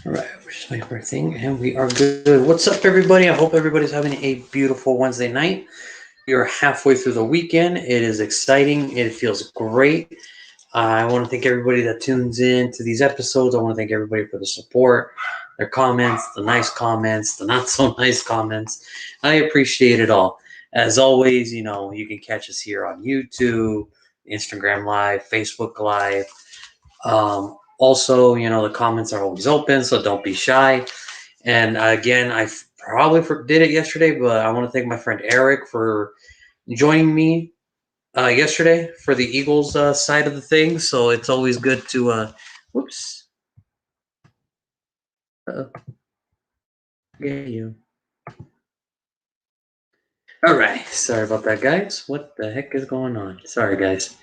All right, we're just waiting for a thing, and we are good. What's up, everybody? I hope everybody's having a beautiful Wednesday night. We are halfway through the weekend. It is exciting. It feels great. I want to thank everybody that tunes in to these episodes. I want to thank everybody for the support, their comments, the nice comments, the not so nice comments. I appreciate it all. As always, you can catch us here on YouTube, Instagram Live, Facebook Live. Also, the comments are always open, so don't be shy. And again, I probably did it yesterday, but I want to thank my friend Eric for joining me yesterday for the Eagles side of the thing. So it's always good to, whoops, get you. All right, sorry about that, guys. What the heck is going on? Sorry, guys.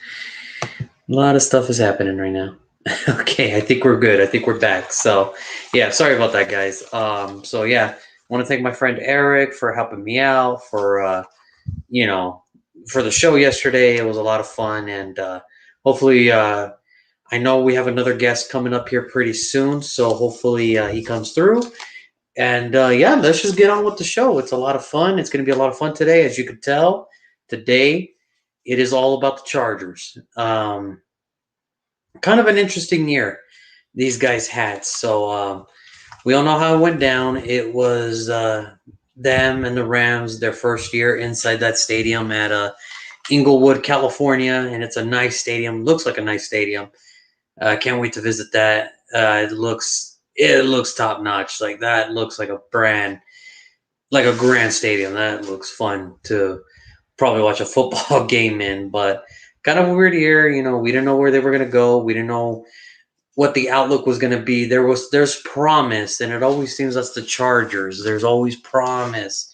A lot of stuff is happening right now. Okay, I think we're good. I think we're back. So, yeah, sorry about that, guys. So yeah, I want to thank my friend Eric for helping me out you know, for the show yesterday. It was a lot of fun, and hopefully, I know we have another guest coming up here pretty soon. So hopefully, he comes through. And yeah, let's just get on with the show. It's a lot of fun. It's going to be a lot of fun today, as you could tell. Today, it is all about the Chargers. Kind of an interesting year these guys had. So we all know how it went down. It was them and the Rams their first year inside that stadium at Inglewood, California, and it's a nice stadium. Looks like a nice stadium. Can't wait to visit that. It looks top notch. Like that looks like a grand stadium. That looks fun to probably watch a football game in. But kind of a weird year. We didn't know where they were gonna go. We didn't know what the outlook was going to be. There's promise, and it always seems that's the Chargers. There's always promise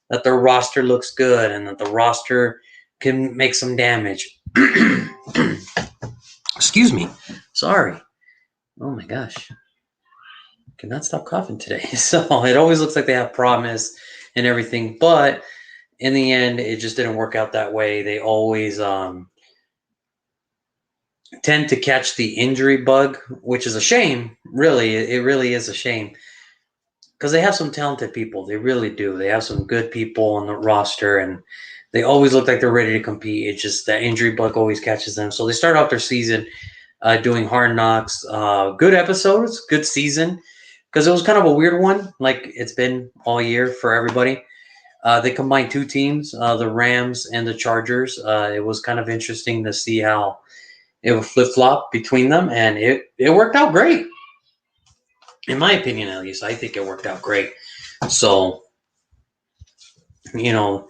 that their roster looks good and that the roster can make some damage. Excuse me. Sorry. Oh my gosh. Cannot stop coughing today. So it always looks like they have promise and everything, but in the end, it just didn't work out that way. They always tend to catch the injury bug, which is a shame. Really, it really is a shame because they have some talented people. They really do. They have some good people on the roster, and they always look like they're ready to compete. It's just that injury bug always catches them. So they start off their season doing Hard Knocks. Good episodes, good season, because it was kind of a weird one, like it's been all year for everybody. They combined two teams, the Rams and the Chargers. It was kind of interesting to see how it would flip flop between them, and it worked out great. In my opinion, at least, I think it worked out great. So, you know,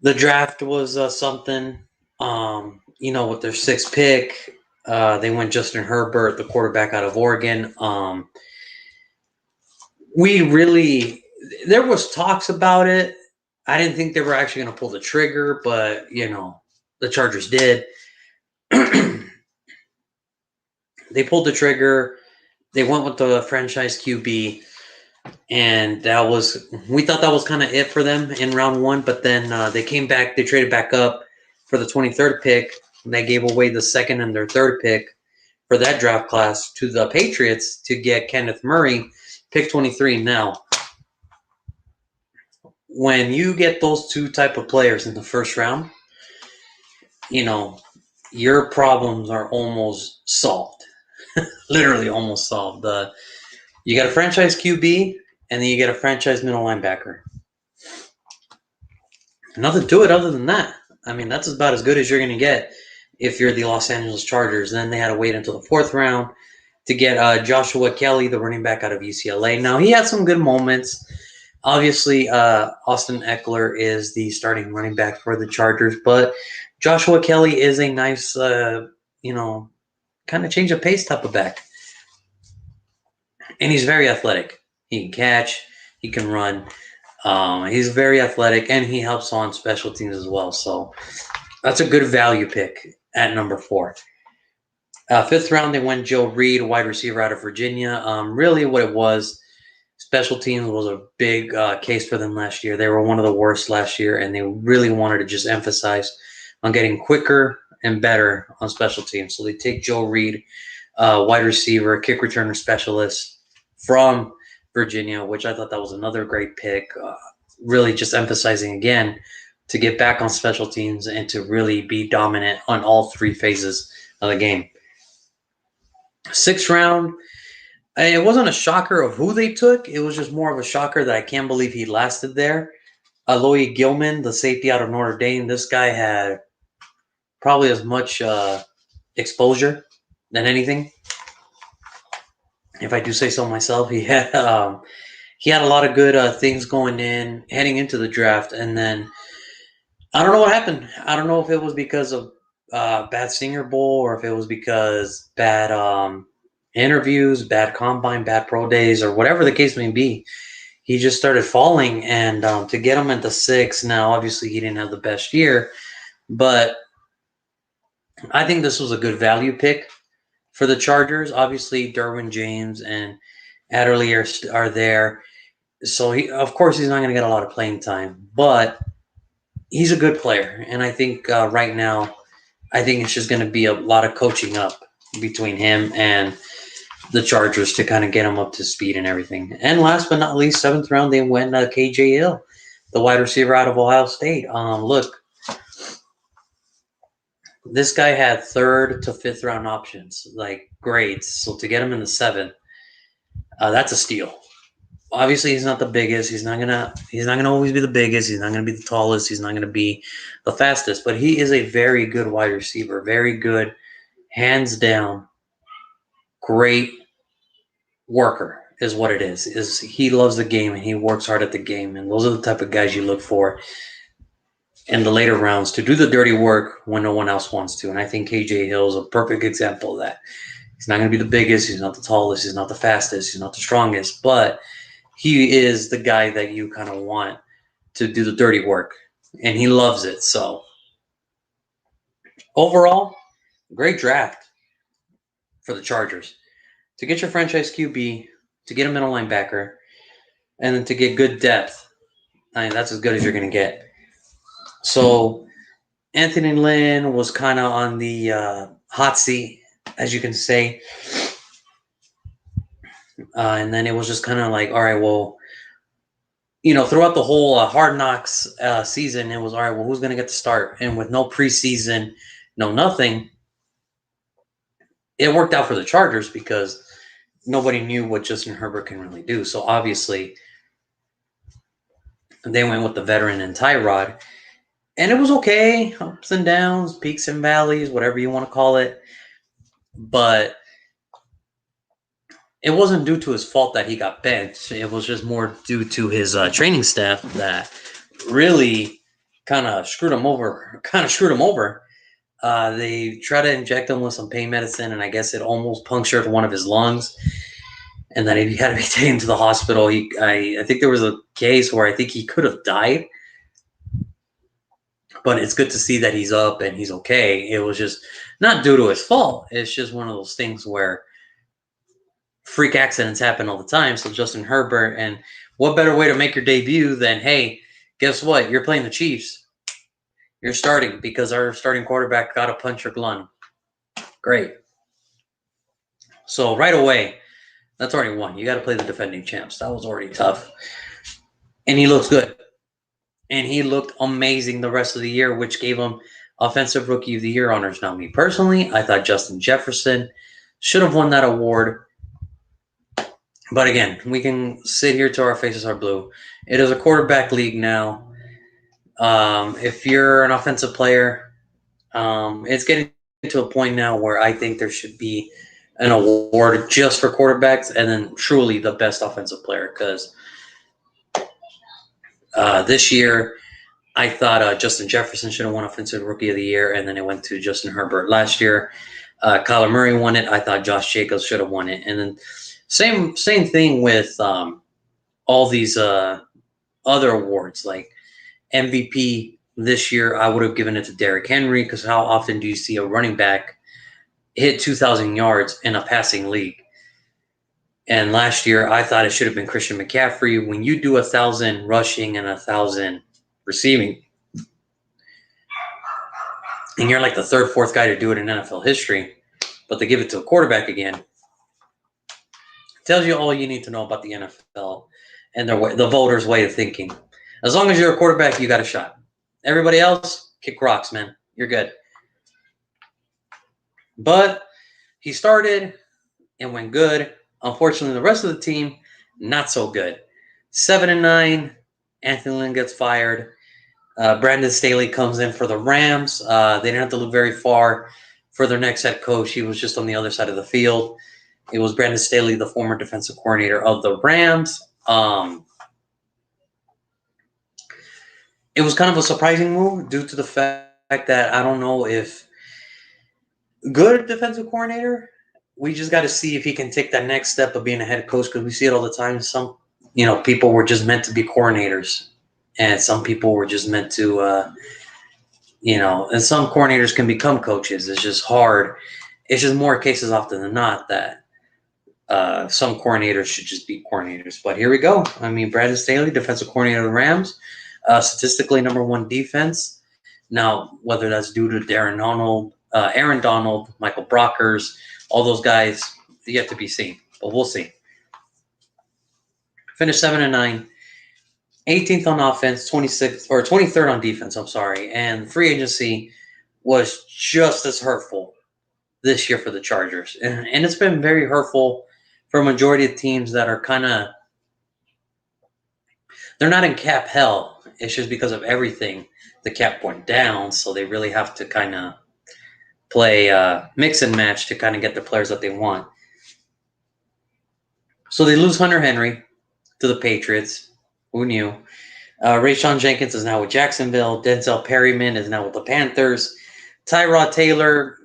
the draft was something. With their sixth pick, they went Justin Herbert, the quarterback out of Oregon. There was talks about it. I didn't think they were actually going to pull the trigger, but the Chargers did. They pulled the trigger. They went with the franchise QB, and we thought that was kind of it for them in round one. But then they came back. They traded back up for the 23rd pick. And they gave away the second and their third pick for that draft class to the Patriots to get Kenneth Murray, pick 23. Now, when you get those two type of players in the first round, your problems are almost solved. Literally almost solved. You got a franchise QB, and then you get a franchise middle linebacker. Nothing to it other than that. I mean, that's about as good as you're going to get if you're the Los Angeles Chargers. Then they had to wait until the fourth round to get Joshua Kelly, the running back out of UCLA. Now, he had some good moments. Obviously, Austin Eckler is the starting running back for the Chargers, but Joshua Kelly is a nice, kind of change of pace type of back. And he's very athletic. He can catch. He can run. He's very athletic, and he helps on special teams as well. So that's a good value pick at number 4. Fifth round, they went Joe Reed, wide receiver out of Virginia. Really what it was, special teams was a big case for them last year. They were one of the worst last year, and they really wanted to just emphasize on getting quicker and better on special teams. So they take Joe Reed, wide receiver, kick returner specialist. from Virginia, which I thought that was another great pick. Really just emphasizing again to get back on special teams and to really be dominant on all three phases of the game. 6th round, it wasn't a shocker of who they took. It was just more of a shocker that I can't believe he lasted there. Aloy Gilman, the safety out of Notre Dame, this guy had probably as much exposure than anything. If I do say so myself, he had a lot of good things going in, heading into the draft, and then I don't know what happened. I don't know if it was because of bad Senior Bowl or if it was because bad interviews, bad combine, bad pro days, or whatever the case may be. He just started falling, and to get him at the 6, now obviously he didn't have the best year, but I think this was a good value pick for the Chargers. Obviously, Derwin James and Adderley are there, so of course he's not going to get a lot of playing time, but he's a good player, and I think right now, I think it's just going to be a lot of coaching up between him and the Chargers to kind of get him up to speed and everything. And last but not least, 7th round, they went KJ Hill, the wide receiver out of Ohio State. Look, this guy had 3rd to 5th round options, like grades. So to get him in the 7th, that's a steal. Obviously, he's not the biggest. He's not gonna always be the biggest. He's not gonna be the tallest. He's not gonna be the fastest. But he is a very good wide receiver. Very good, hands down, great worker is what it is. Is he loves the game and he works hard at the game, and those are the type of guys you look for in the later rounds to do the dirty work when no one else wants to. And I think KJ Hill is a perfect example of that. He's not going to be the biggest. He's not the tallest. He's not the fastest. He's not the strongest. But he is the guy that you kind of want to do the dirty work. And he loves it. So overall, great draft for the Chargers. To get your franchise QB, to get a middle linebacker, and then to get good depth. I mean, that's as good as you're going to get. So Anthony Lynn was kind of on the hot seat, as you can say. And then it was just kind of like, all right, well, throughout the whole Hard Knocks season, it was, all right, well, who's going to get the start? And with no preseason, no nothing, it worked out for the Chargers because nobody knew what Justin Herbert can really do. So obviously, they went with the veteran and Tyrod. And it was okay, ups and downs, peaks and valleys, whatever you want to call it. But it wasn't due to his fault that he got benched. It was just more due to his training staff that really kind of screwed him over. They tried to inject him with some pain medicine, and I guess it almost punctured one of his lungs. And then he had to be taken to the hospital. I think there was a case where I think he could have died. But it's good to see that he's up and he's okay. It was just not due to his fault. It's just one of those things where freak accidents happen all the time. So Justin Herbert, and what better way to make your debut than, hey, guess what? You're playing the Chiefs. You're starting because our starting quarterback got a punctured lung. Great. So right away, that's already one. You got to play the defending champs. That was already tough. And he looks good. And he looked amazing the rest of the year, which gave him Offensive Rookie of the Year honors. Now, me personally, I thought Justin Jefferson should have won that award. But again, we can sit here till our faces are blue. It is a quarterback league now. If you're an offensive player, it's getting to a point now where I think there should be an award just for quarterbacks and then truly the best offensive player. Because this year, I thought Justin Jefferson should have won Offensive Rookie of the Year, and then it went to Justin Herbert. Last year, Kyler Murray won it. I thought Josh Jacobs should have won it. And then same thing with all these other awards. Like MVP this year, I would have given it to Derrick Henry because how often do you see a running back hit 2,000 yards in a passing league? And last year, I thought it should have been Christian McCaffrey. When you do 1,000 rushing and 1,000 receiving, and you're like the third, fourth guy to do it in NFL history, but they give it to a quarterback again. Tells you all you need to know about the NFL and the voters' way of thinking. As long as you're a quarterback, you got a shot. Everybody else, kick rocks, man. You're good. But he started and went good. Unfortunately, the rest of the team, not so good. 7-9. Anthony Lynn gets fired. Brandon Staley comes in for the Rams. They didn't have to look very far for their next head coach. He was just on the other side of the field. It was Brandon Staley, the former defensive coordinator of the Rams. It was kind of a surprising move due to the fact that I don't know if good defensive coordinator. We just got to see if he can take that next step of being a head coach, because we see it all the time. Some, people were just meant to be coordinators, and some people were just meant to, and some coordinators can become coaches. It's just hard. It's just more cases often than not that some coordinators should just be coordinators. But here we go. I mean, Brandon Staley, defensive coordinator of the Rams, statistically #1 defense. Now, whether that's due to Aaron Donald, Michael Brockers, all those guys, yet to be seen. But we'll see. Finished 7-9, 18th on offense, 26th or 23rd on defense. I'm sorry, and free agency was just as hurtful this year for the Chargers, and it's been very hurtful for a majority of teams that are they're not in cap hell. It's just because of everything. The cap went down, so they really have to kind of play mix and match to kind of get the players that they want. So they lose Hunter Henry to the Patriots. Who knew? Rayshon Jenkins is now with Jacksonville. Denzel Perryman is now with the Panthers. Tyrod Taylor,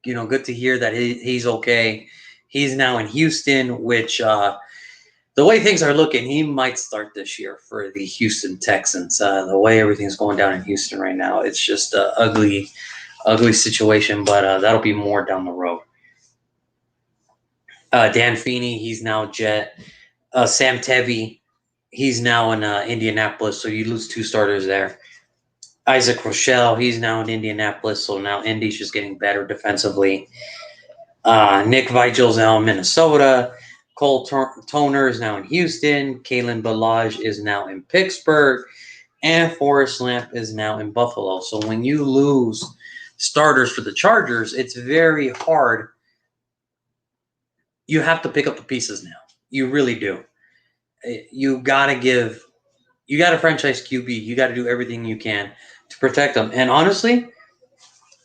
good to hear that he's okay. He's now in Houston, which the way things are looking, he might start this year for the Houston Texans. The way everything's going down in Houston right now, it's just an ugly situation, but that'll be more down the road. Dan Feeney, he's now Jet. Sam Tevi, he's now in Indianapolis, so you lose 2 starters there. Isaac Rochelle, he's now in Indianapolis, so now Indy's just getting better defensively. Nick Vigel's now in Minnesota. Cole Toner is now in Houston. Kalen Ballage is now in Pittsburgh. And Forrest Lamp is now in Buffalo. So when you lose starters for the Chargers, it's very hard. You have to pick up the pieces now. You really do. You got to franchise QB. You got to do everything you can to protect them. And honestly,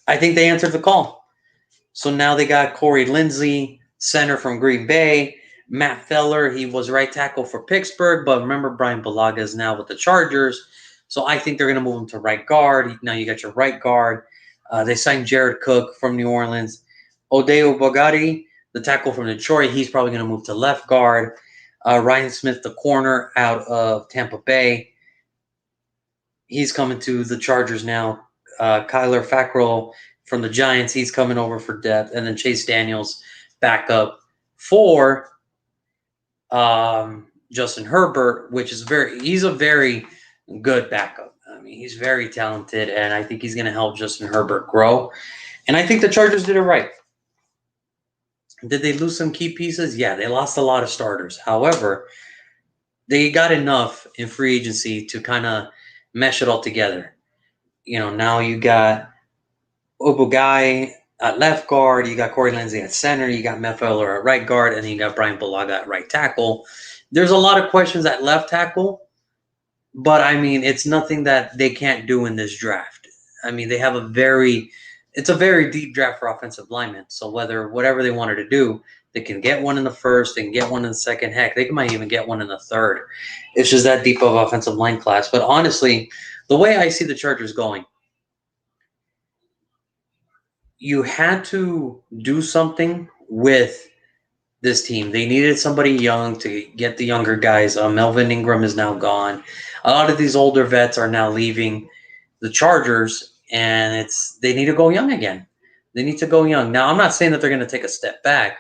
I think they answered the call. So now they got Corey Linsley, center from Green Bay. Matt Feller, he was right tackle for Pittsburgh, but remember Brian Bulaga is now with the Chargers. So I think they're going to move him to right guard. Now you got your right guard. They signed Jared Cook from New Orleans. Odeo Bogatti, the tackle from Detroit, he's probably going to move to left guard. Ryan Smith, the corner out of Tampa Bay, he's coming to the Chargers now. Kyler Fackrell from the Giants, he's coming over for depth. And then Chase Daniels back up for Justin Herbert, which is he's a very good backup. I mean, he's very talented, and I think he's going to help Justin Herbert grow. And I think the Chargers did it right. Did they lose some key pieces? Yeah, they lost a lot of starters. However, they got enough in free agency to kind of mesh it all together. Now you got Obugai at left guard, you got Corey Linsley at center, you got Matt Feller at right guard, and then you got Brian Bulaga at right tackle. There's a lot of questions at left tackle, but I mean, it's nothing that they can't do in this draft. I mean, they have it's a very deep draft for offensive linemen. So whatever they wanted to do, they can get one in the first, they can get one in the second. Heck, they might even get one in the third. It's just that deep of offensive line class. But honestly, the way I see the Chargers going, you had to do something with this team. They needed somebody young to get the younger guys. Melvin Ingram is now gone. A lot of these older vets are now leaving the Chargers, and they need to go young again. They need to go young. Now, I'm not saying that they're going to take a step back.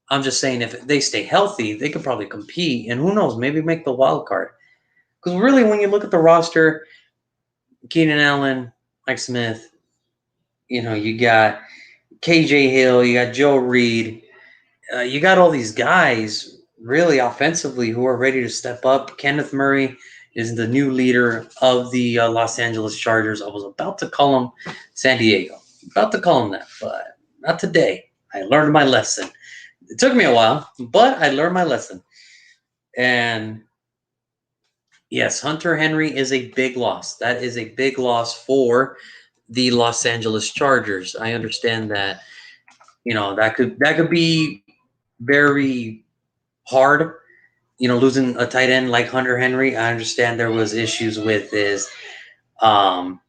I'm just saying if they stay healthy, they could probably compete, and who knows, maybe make the wild card. Because really, when you look at the roster, Keenan Allen, Mike Smith, you got KJ Hill, you got Joe Reed, you got all these guys, really offensively who are ready to step up. Kenneth Murray is the new leader of the Los Angeles Chargers. I was about to call him San Diego. About to call him that, but not today. I learned my lesson. It took me a while, but I learned my lesson. And yes, Hunter Henry is a big loss. That is a big loss for the Los Angeles Chargers. I understand that, that could be very hard, losing a tight end like Hunter Henry. I understand there was issues with um,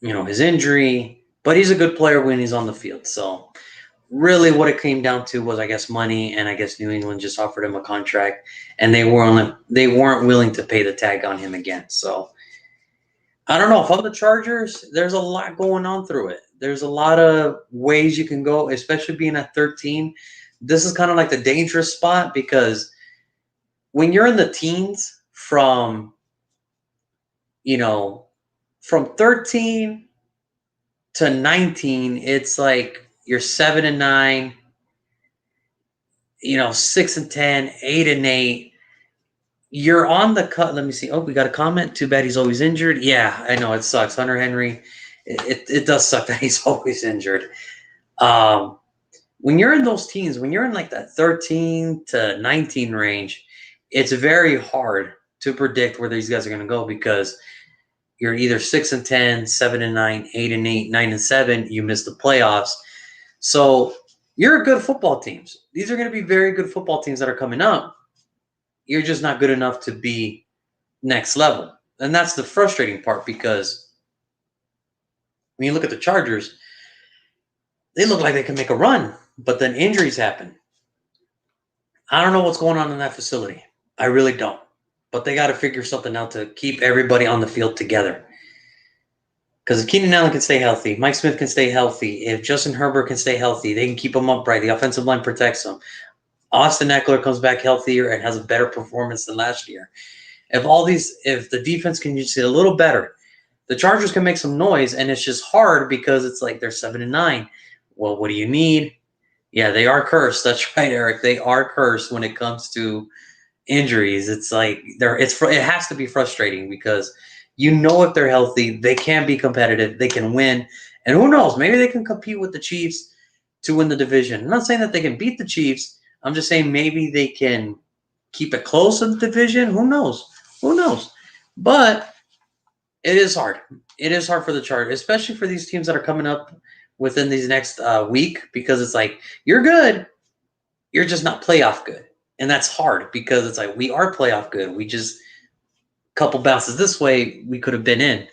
his injury, but he's a good player when he's on the field. So really what it came down to was, I guess, money, and I guess New England just offered him a contract, and they weren't willing to pay the tag on him again. So I don't know. If I'm the Chargers, there's a lot going on through it. There's a lot of ways you can go, especially being at 13. This is kind of like the dangerous spot because when you're in the teens from 13 to 19, it's like you're 7-9, 6-10, 8-8. You're on the cut. Let me see. Oh, we got a comment. Too bad he's always injured. Yeah, I know it sucks. Hunter Henry, it does suck that he's always injured. When you're in those teens, when you're in like that 13 to 19 range, it's very hard to predict where these guys are going to go because you're either 6-10, 7-9, 8-8, 9-7. You miss the playoffs. So you're good football teams. These are going to be very good football teams that are coming up. You're just not good enough to be next level. And that's the frustrating part because when you look at the Chargers, they look like they can make a run, but then injuries happen. I don't know what's going on in that facility. I really don't. But they got to figure something out to keep everybody on the field together. Because if Keenan Allen can stay healthy, Mike Smith can stay healthy, if Justin Herbert can stay healthy, they can keep them upright. The offensive line protects them. Austin Eckler comes back healthier and has a better performance than last year. If the defense can just get a little better, the Chargers can make some noise, and it's just hard because it's like they're 7-9. Well, what do you need? Yeah, they are cursed. That's right, Eric. They are cursed when it comes to injuries. It's like it has to be frustrating because if they're healthy, they can be competitive, they can win, and who knows? Maybe they can compete with the Chiefs to win the division. I'm not saying that they can beat the Chiefs. I'm just saying maybe they can keep it close in the division. Who knows? But it is hard. It is hard for the Chargers, especially for these teams that are coming up within these next week, because it's like you're good, you're just not playoff good. And that's hard because it's like we are playoff good. We just a couple bounces this way, we could have been in.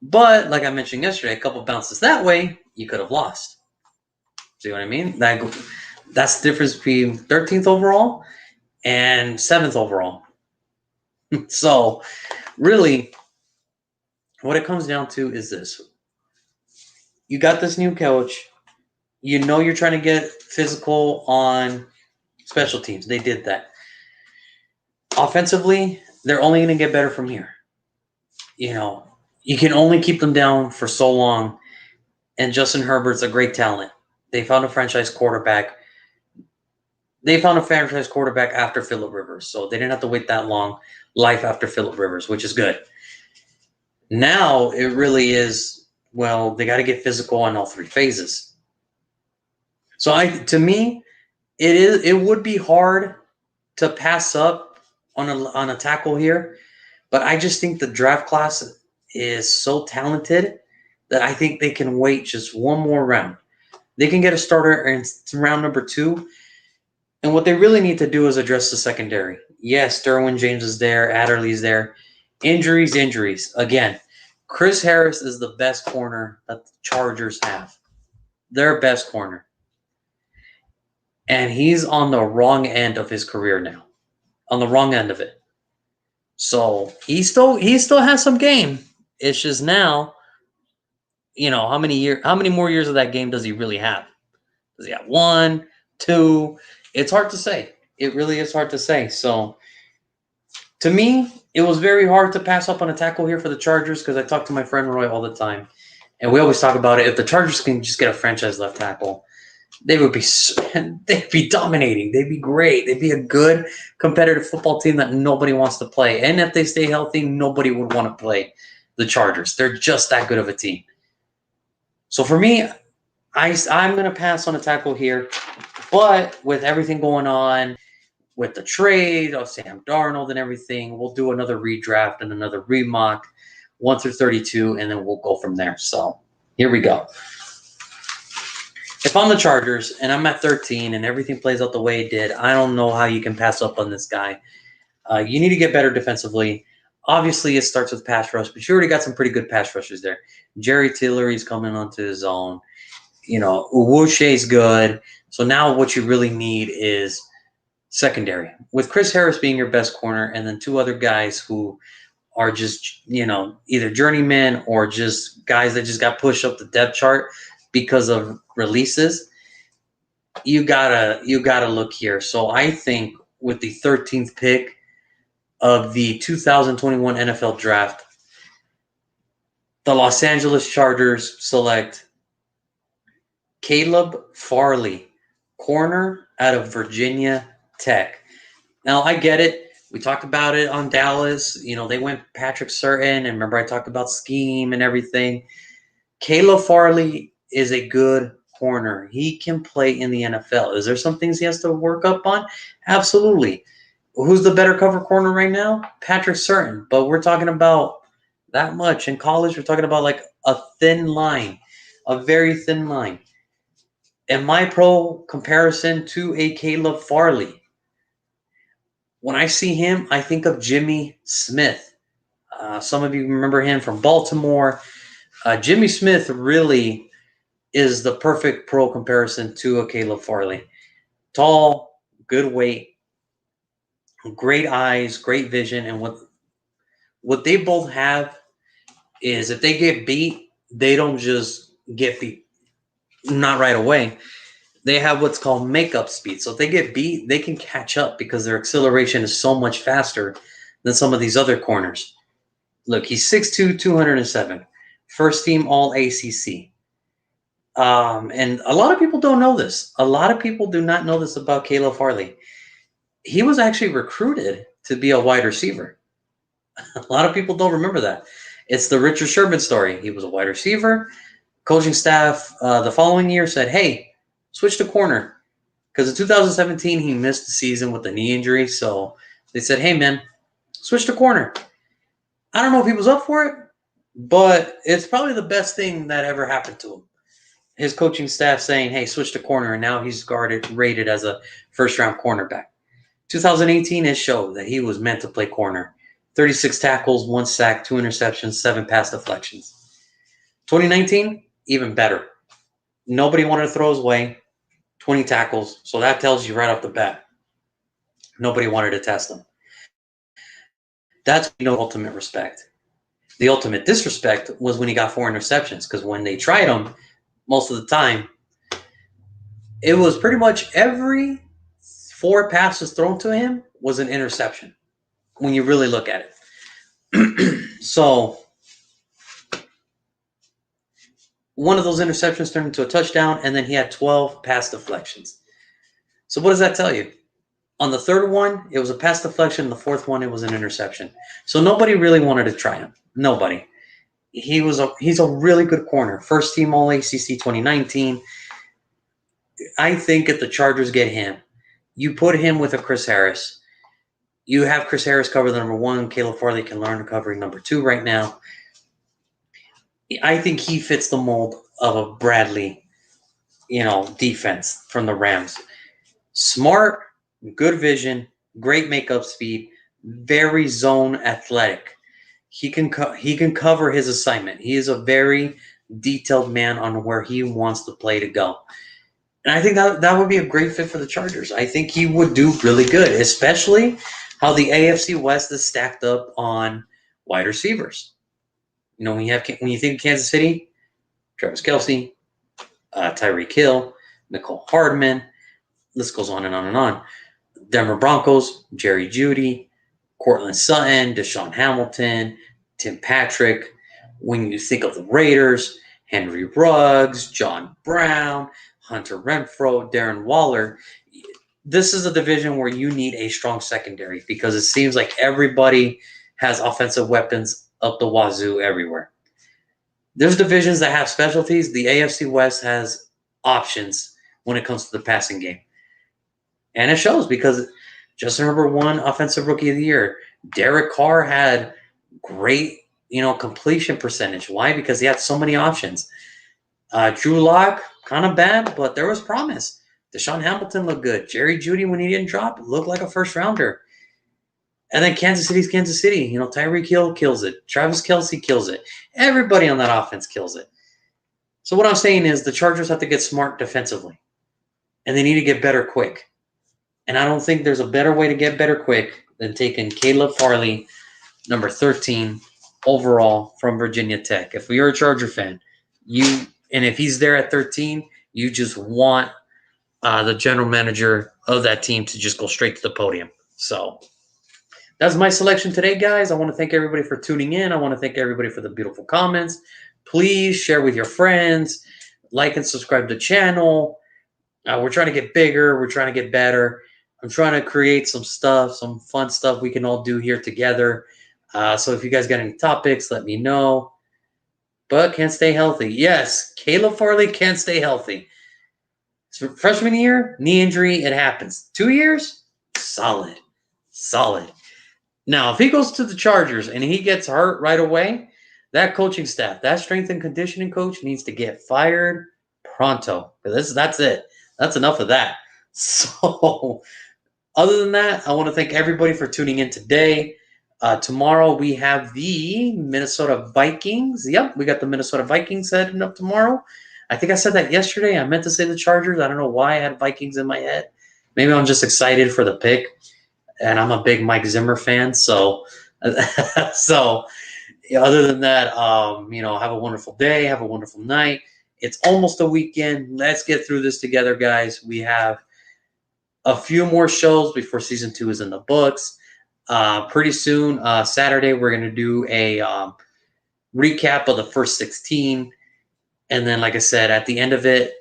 But like I mentioned yesterday, a couple bounces that way, you could have lost. See what I mean? That's the difference between 13th overall and 7th overall. So really, what it comes down to is this. You got this new coach. You're trying to get physical on special teams. They did that. Offensively, they're only going to get better from here. You can only keep them down for so long. And Justin Herbert's a great talent. They found a franchise quarterback. After Phillip Rivers, so they didn't have to wait that long. Life after Phillip Rivers, which is good. Now it really is, well, they got to get physical on all three phases. So to me, it would be hard to pass up on a tackle here, but I just think the draft class is so talented that I think they can wait just one more round. They can get a starter in round number 2. And what they really need to do is address the secondary. Yes, Derwin James is there. Adderley's there. Injuries. Again, Chris Harris is the best corner that the Chargers have. Their best corner. And he's on the wrong end of his career now. On the wrong end of it. So he still has some game. It's just now, how many more years of that game does he really have? Does he have 1, 2? It's hard to say. It really is hard to say. So, to me, it was very hard to pass up on a tackle here for the Chargers because I talk to my friend Roy all the time. And we always talk about it. If the Chargers can just get a franchise left tackle, they would be they'd be dominating. They'd be great. They'd be a good competitive football team that nobody wants to play. And if they stay healthy, nobody would want to play the Chargers. They're just that good of a team. So for me, I'm going to pass on a tackle here. But with everything going on, with the trade of Sam Darnold and everything, we'll do another redraft and another remock, 1 through 32, and then we'll go from there. So here we go. If I'm the Chargers and I'm at 13 and everything plays out the way it did, I don't know how you can pass up on this guy. You need to get better defensively. Obviously, it starts with pass rush, but you already got some pretty good pass rushers there. Jerry Tillery's coming onto his own. Uwuche's good. So now what you really need is secondary. With Chris Harris being your best corner and then two other guys who are just, either journeymen or just guys that just got pushed up the depth chart because of releases, you gotta look here. So I think with the 13th pick of the 2021 NFL Draft, the Los Angeles Chargers select Caleb Farley, corner out of Virginia Tech. Now, I get it. We talked about it on Dallas. They went Patrick Surtain, and remember I talked about scheme and everything. Caleb Farley is a good corner. He can play in the NFL. Is there some things he has to work up on? Absolutely. Who's the better cover corner right now? Patrick Surtain. But we're talking about that much. In college, we're talking about like a thin line, a very thin line. And my pro comparison to a Caleb Farley, when I see him, I think of Jimmy Smith. Some of you remember him from Baltimore. Jimmy Smith really is the perfect pro comparison to a Caleb Farley. Tall, good weight, great eyes, great vision. And what they both have is if they get beat, they don't just get beat, not right away. They have what's called makeup speed. So if they get beat, they can catch up because their acceleration is so much faster than some of these other corners. Look, he's 6'2", 207. First team All ACC. And a lot of people don't know this. A lot of people do not know this about Caleb Farley. He was actually recruited to be a wide receiver. A lot of people don't remember that. It's the Richard Sherman story. He was a wide receiver. Coaching staff the following year said, hey, switch to corner. Because in 2017, he missed the season with a knee injury. So they said, hey, man, switch to corner. I don't know if he was up for it, but it's probably the best thing that ever happened to him. His coaching staff saying, hey, switch to corner, and now he's rated as a first-round cornerback. 2018, it showed that he was meant to play corner. 36 tackles, 1 sack, 2 interceptions, 7 pass deflections. 2019, even better. Nobody wanted to throw his way. 20 tackles. So that tells you right off the bat. Nobody wanted to test him. That's ultimate respect. The ultimate disrespect was when he got 4 interceptions, because when they tried him, most of the time, it was pretty much every 4 passes thrown to him was an interception when you really look at it. So one of those interceptions turned into a touchdown, and then he had 12 pass deflections. So what does that tell you? On the third one, it was a pass deflection. The fourth one, it was an interception. So nobody really wanted to try him. Nobody. He's a really good corner. First team All ACC 2019. I think if the Chargers get him, you put him with a Chris Harris. You have Chris Harris cover the number 1. Caleb Farley can learn covering number 2 right now. I think he fits the mold of a Bradley, defense from the Rams. Smart, good vision, great makeup speed, very zone athletic. He can cover his assignment. He is a very detailed man on where he wants the play to go. And I think that would be a great fit for the Chargers. I think he would do really good, especially how the AFC West is stacked up on wide receivers. When you think Kansas City, Travis Kelce, Tyreek Hill, Nicole Hardman, list goes on and on and on. Denver Broncos, Jerry Jeudy, Cortland Sutton, Deshaun Hamilton, Tim Patrick. When you think of the Raiders, Henry Ruggs, John Brown, Hunter Renfrow, Darren Waller. This is a division where you need a strong secondary because it seems like everybody has offensive weapons up the wazoo everywhere. There's divisions that have specialties. The AFC West has options when it comes to the passing game. And it shows because Justin Herbert won Offensive Rookie of the Year. Derek Carr had great, completion percentage. Why? Because he had so many options. Drew Lock, kind of bad, but there was promise. Deshaun Hamilton looked good. Jerry Jeudy, when he didn't drop, looked like a first rounder. And then Kansas City's Kansas City. Tyreek Hill kills it. Travis Kelce kills it. Everybody on that offense kills it. So what I'm saying is the Chargers have to get smart defensively. And they need to get better quick. And I don't think there's a better way to get better quick than taking Caleb Farley, number 13 overall from Virginia Tech. If you're a Charger fan, and if he's there at 13, you just want the general manager of that team to just go straight to the podium. So that's my selection today, guys. I want to thank everybody for tuning in. I want to thank everybody for the beautiful comments. Please share with your friends. Like and subscribe to the channel. We're trying to get bigger. We're trying to get better. I'm trying to create some stuff, some fun stuff we can all do here together. So if you guys got any topics, let me know. But can't stay healthy. Yes, Caleb Farley can't stay healthy. So freshman year, knee injury, it happens. 2 years, solid. Now, if he goes to the Chargers and he gets hurt right away, that coaching staff, that strength and conditioning coach needs to get fired pronto. That's it. That's enough of that. So, other than that, I want to thank everybody for tuning in today. Tomorrow we have the Minnesota Vikings. Yep, we got the Minnesota Vikings heading up tomorrow. I think I said that yesterday. I meant to say the Chargers. I don't know why I had Vikings in my head. Maybe I'm just excited for the pick, and I'm a big Mike Zimmer fan. So, other than that, have a wonderful day. Have a wonderful night. It's almost a weekend. Let's get through this together, guys. We have a few more shows before season 2 is in the books. Pretty soon, Saturday, we're going to do a recap of the first 16. And then, like I said, at the end of it,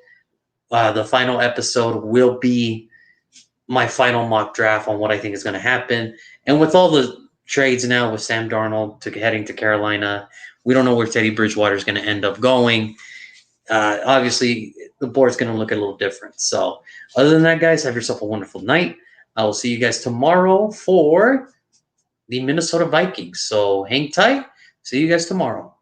the final episode will be my final mock draft on what I think is going to happen. And with all the trades now with Sam Darnold heading to Carolina, we don't know where Teddy Bridgewater is going to end up going. Obviously, the board's going to look a little different. So other than that, guys, have yourself a wonderful night. I will see you guys tomorrow for the Minnesota Vikings. So hang tight. See you guys tomorrow.